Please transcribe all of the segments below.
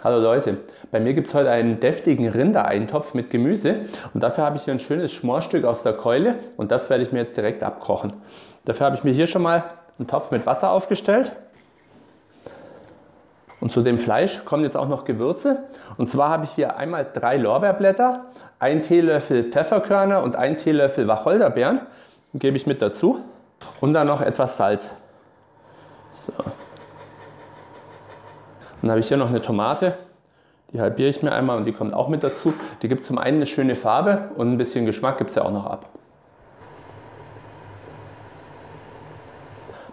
Hallo Leute, bei mir gibt es heute einen deftigen Rindereintopf mit Gemüse und dafür habe ich hier ein schönes Schmorstück aus der Keule und das werde ich mir jetzt direkt abkochen. Dafür habe ich mir hier schon mal einen Topf mit Wasser aufgestellt und zu dem Fleisch kommen jetzt auch noch Gewürze und zwar habe ich hier einmal 3 Lorbeerblätter, 1 Teelöffel Pfefferkörner und 1 Teelöffel Wacholderbeeren, die gebe ich mit dazu und dann noch etwas Salz. So. Dann habe ich hier noch eine Tomate, die halbiere ich mir einmal und die kommt auch mit dazu. Die gibt zum einen eine schöne Farbe und ein bisschen Geschmack gibt es ja auch noch ab.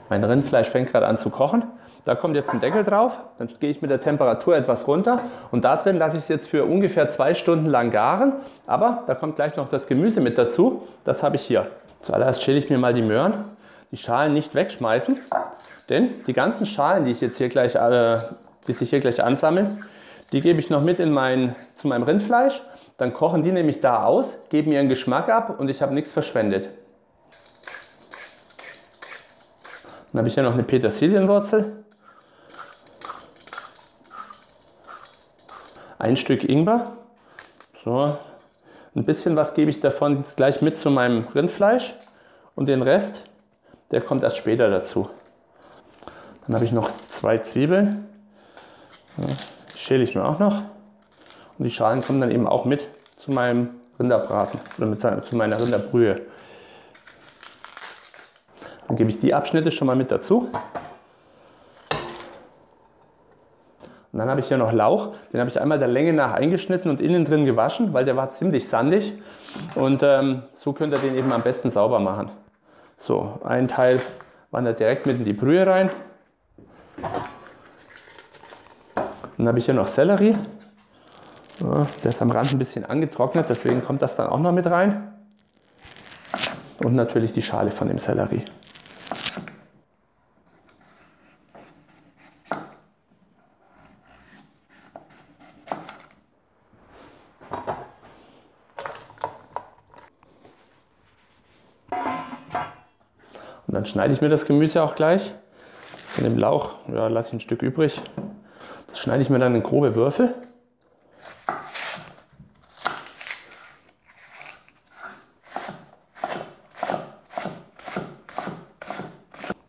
Mein Rindfleisch fängt gerade an zu kochen. Da kommt jetzt ein Deckel drauf, dann gehe ich mit der Temperatur etwas runter und da drin lasse ich es jetzt für ungefähr 2 Stunden lang garen. Aber da kommt gleich noch das Gemüse mit dazu, das habe ich hier. Zuallererst schäle ich mir mal die Möhren, die Schalen nicht wegschmeißen, denn die ganzen Schalen, die sich hier gleich ansammeln, die gebe ich noch mit zu meinem Rindfleisch. Dann kochen die nämlich da aus, geben ihren Geschmack ab und ich habe nichts verschwendet. Dann habe ich hier noch eine Petersilienwurzel, ein Stück Ingwer. So, ein bisschen was gebe ich davon jetzt gleich mit zu meinem Rindfleisch und den Rest, der kommt erst später dazu. Dann habe ich noch 2 Zwiebeln. Die schäle ich mir auch noch und die Schalen kommen dann eben auch mit zu meinem Rinderbraten oder zu meiner Rinderbrühe. Dann gebe ich die Abschnitte schon mal mit dazu. Und dann habe ich hier noch Lauch, den habe ich einmal der Länge nach eingeschnitten und innen drin gewaschen, weil der war ziemlich sandig und so könnt ihr den eben am besten sauber machen. So, ein Teil wandert direkt mit in die Brühe rein. Dann habe ich hier noch Sellerie. Der ist am Rand ein bisschen angetrocknet, deswegen kommt das dann auch noch mit rein. Und natürlich die Schale von dem Sellerie. Und dann schneide ich mir das Gemüse auch gleich. Von dem Lauch lasse ich ein Stück übrig. Das schneide ich mir dann in grobe Würfel.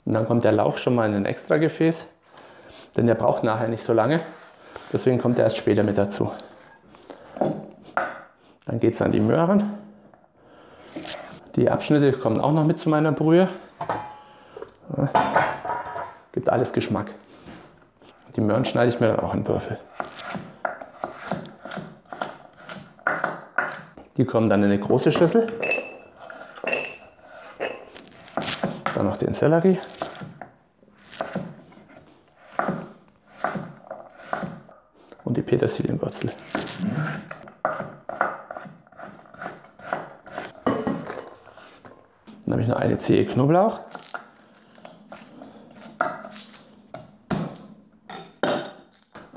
Und dann kommt der Lauch schon mal in ein extra Gefäß, denn der braucht nachher nicht so lange. Deswegen kommt er erst später mit dazu. Dann geht es an die Möhren. Die Abschnitte kommen auch noch mit zu meiner Brühe. Gibt alles Geschmack. Die Möhren schneide ich mir dann auch in Würfel. Die kommen dann in eine große Schüssel. Dann noch den Sellerie. Und die Petersilienwurzel. Dann habe ich noch eine Zehe Knoblauch.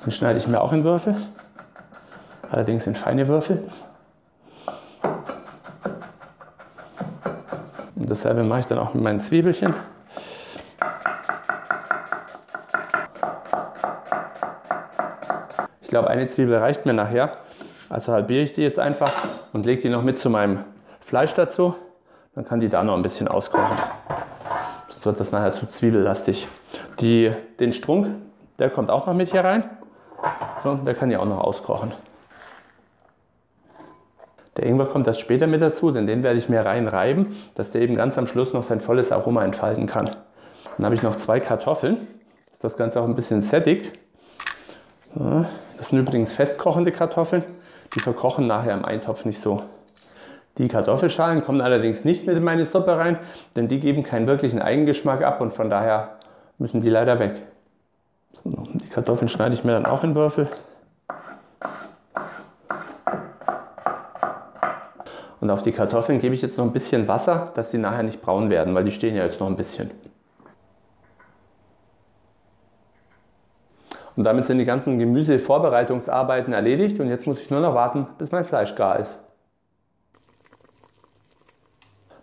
Den schneide ich mir auch in Würfel, allerdings in feine Würfel. Und dasselbe mache ich dann auch mit meinen Zwiebelchen. Ich glaube, eine Zwiebel reicht mir nachher, also halbiere ich die jetzt einfach und lege die noch mit zu meinem Fleisch dazu. Dann kann die da noch ein bisschen auskochen, sonst wird das nachher zu zwiebellastig. Den Strunk, der kommt auch noch mit hier rein. So, der kann ja auch noch auskochen. Der Ingwer kommt erst später mit dazu, denn den werde ich mir rein reiben, dass der eben ganz am Schluss noch sein volles Aroma entfalten kann. Dann habe ich noch 2 Kartoffeln, dass das Ganze auch ein bisschen sättigt. So, das sind übrigens festkochende Kartoffeln, die verkochen nachher im Eintopf nicht so. Die Kartoffelschalen kommen allerdings nicht mit in meine Suppe rein, denn die geben keinen wirklichen Eigengeschmack ab und von daher müssen die leider weg. So, die Kartoffeln schneide ich mir dann auch in Würfel. Und auf die Kartoffeln gebe ich jetzt noch ein bisschen Wasser, dass die nachher nicht braun werden, weil die stehen ja jetzt noch ein bisschen. Und damit sind die ganzen Gemüsevorbereitungsarbeiten erledigt und jetzt muss ich nur noch warten, bis mein Fleisch gar ist.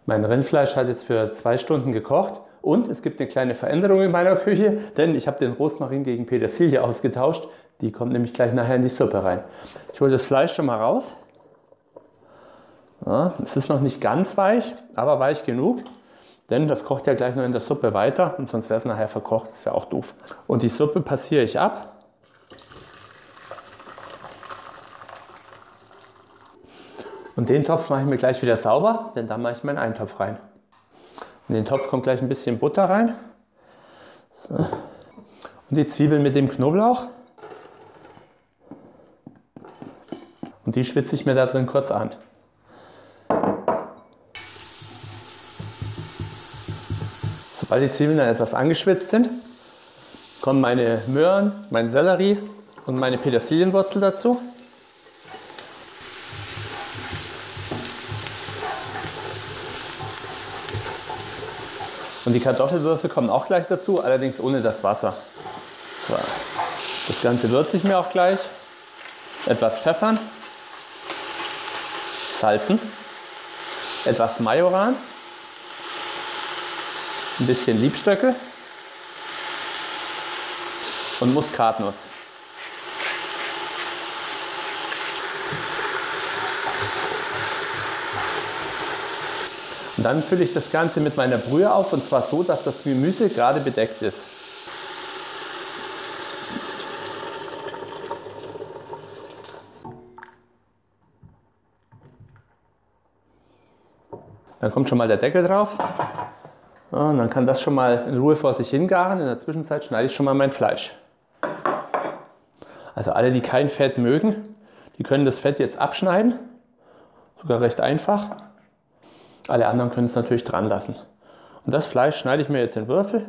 Mein Rindfleisch hat jetzt für 2 Stunden gekocht und es gibt eine kleine Veränderung in meiner Küche, denn ich habe den Rosmarin gegen Petersilie ausgetauscht. Die kommt nämlich gleich nachher in die Suppe rein. Ich hole das Fleisch schon mal raus. Ja, es ist noch nicht ganz weich, aber weich genug. Denn das kocht ja gleich noch in der Suppe weiter und sonst wäre es nachher verkocht. Das wäre auch doof. Und die Suppe passiere ich ab. Und den Topf mache ich mir gleich wieder sauber, denn da mache ich meinen Eintopf rein. In den Topf kommt gleich ein bisschen Butter rein. So. Und die Zwiebeln mit dem Knoblauch. Und die schwitze ich mir da drin kurz an. Sobald die Zwiebeln dann etwas angeschwitzt sind, kommen meine Möhren, mein Sellerie und meine Petersilienwurzel dazu. Und die Kartoffelwürfel kommen auch gleich dazu, allerdings ohne das Wasser. So. Das Ganze würze ich mir auch gleich. Etwas pfeffern, salzen, etwas Majoran, ein bisschen Liebstöckel und Muskatnuss. Und dann fülle ich das Ganze mit meiner Brühe auf, und zwar so, dass das Gemüse gerade bedeckt ist. Dann kommt schon mal der Deckel drauf. Ja, und dann kann das schon mal in Ruhe vor sich hingaren. In der Zwischenzeit schneide ich schon mal mein Fleisch. Also alle, die kein Fett mögen, die können das Fett jetzt abschneiden. Sogar recht einfach. Alle anderen können es natürlich dran lassen. Und das Fleisch schneide ich mir jetzt in Würfel.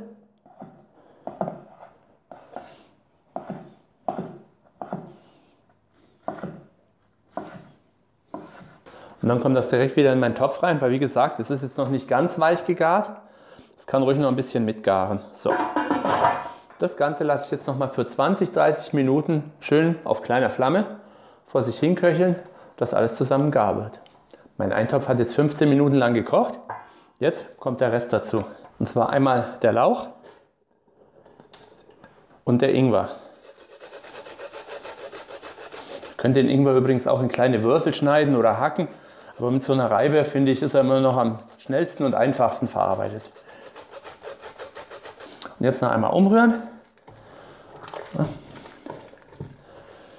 Und dann kommt das direkt wieder in meinen Topf rein, weil wie gesagt, es ist jetzt noch nicht ganz weich gegart. Es kann ruhig noch ein bisschen mitgaren. So. Das Ganze lasse ich jetzt noch mal für 20-30 Minuten schön auf kleiner Flamme vor sich hin köcheln, dass alles zusammen gar wird. Mein Eintopf hat jetzt 15 Minuten lang gekocht. Jetzt kommt der Rest dazu. Und zwar einmal der Lauch und der Ingwer. Ihr könnt den Ingwer übrigens auch in kleine Würfel schneiden oder hacken. Aber mit so einer Reibe, finde ich, ist er immer noch am schnellsten und einfachsten verarbeitet. Und jetzt noch einmal umrühren.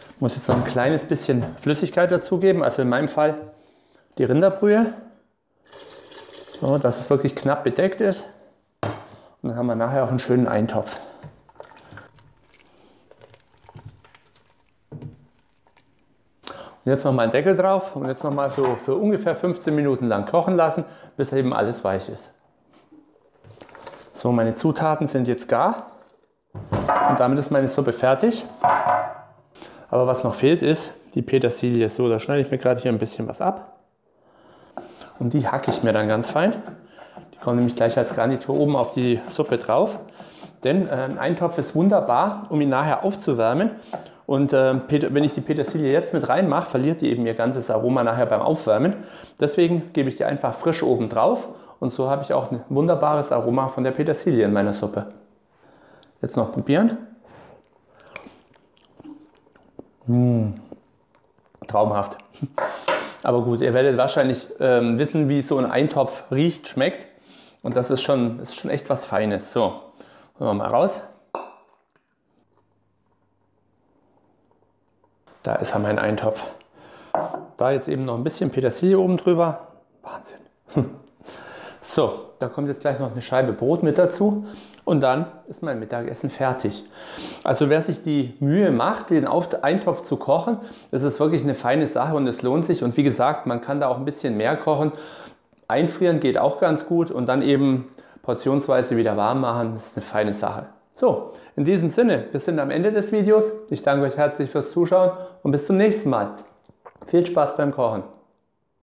Ich muss jetzt noch ein kleines bisschen Flüssigkeit dazugeben, also in meinem Fall die Rinderbrühe, so, dass es wirklich knapp bedeckt ist. Und dann haben wir nachher auch einen schönen Eintopf. Und jetzt noch mal einen Deckel drauf und jetzt noch mal für ungefähr 15 Minuten lang kochen lassen, bis eben alles weich ist. So, meine Zutaten sind jetzt gar und damit ist meine Suppe fertig. Aber was noch fehlt ist die Petersilie. So, da schneide ich mir gerade hier ein bisschen was ab. Und die hacke ich mir dann ganz fein. Die kommen nämlich gleich als Garnitur oben auf die Suppe drauf. Denn ein Eintopf ist wunderbar, um ihn nachher aufzuwärmen. Und wenn ich die Petersilie jetzt mit reinmache, verliert die eben ihr ganzes Aroma nachher beim Aufwärmen. Deswegen gebe ich die einfach frisch oben drauf. Und so habe ich auch ein wunderbares Aroma von der Petersilie in meiner Suppe. Jetzt noch probieren. Traumhaft. Aber gut, ihr werdet wahrscheinlich wissen, wie so ein Eintopf riecht, schmeckt. Und das ist schon echt was Feines. So, holen wir mal raus. Da ist er, mein Eintopf. Da jetzt eben noch ein bisschen Petersilie oben drüber. Wahnsinn. So, da kommt jetzt gleich noch eine Scheibe Brot mit dazu. Und dann ist mein Mittagessen fertig. Also wer sich die Mühe macht, den Eintopf zu kochen, das ist wirklich eine feine Sache und es lohnt sich. Und wie gesagt, man kann da auch ein bisschen mehr kochen. Einfrieren geht auch ganz gut und dann eben portionsweise wieder warm machen. Das ist eine feine Sache. So, in diesem Sinne, wir sind am Ende des Videos. Ich danke euch herzlich fürs Zuschauen und bis zum nächsten Mal. Viel Spaß beim Kochen.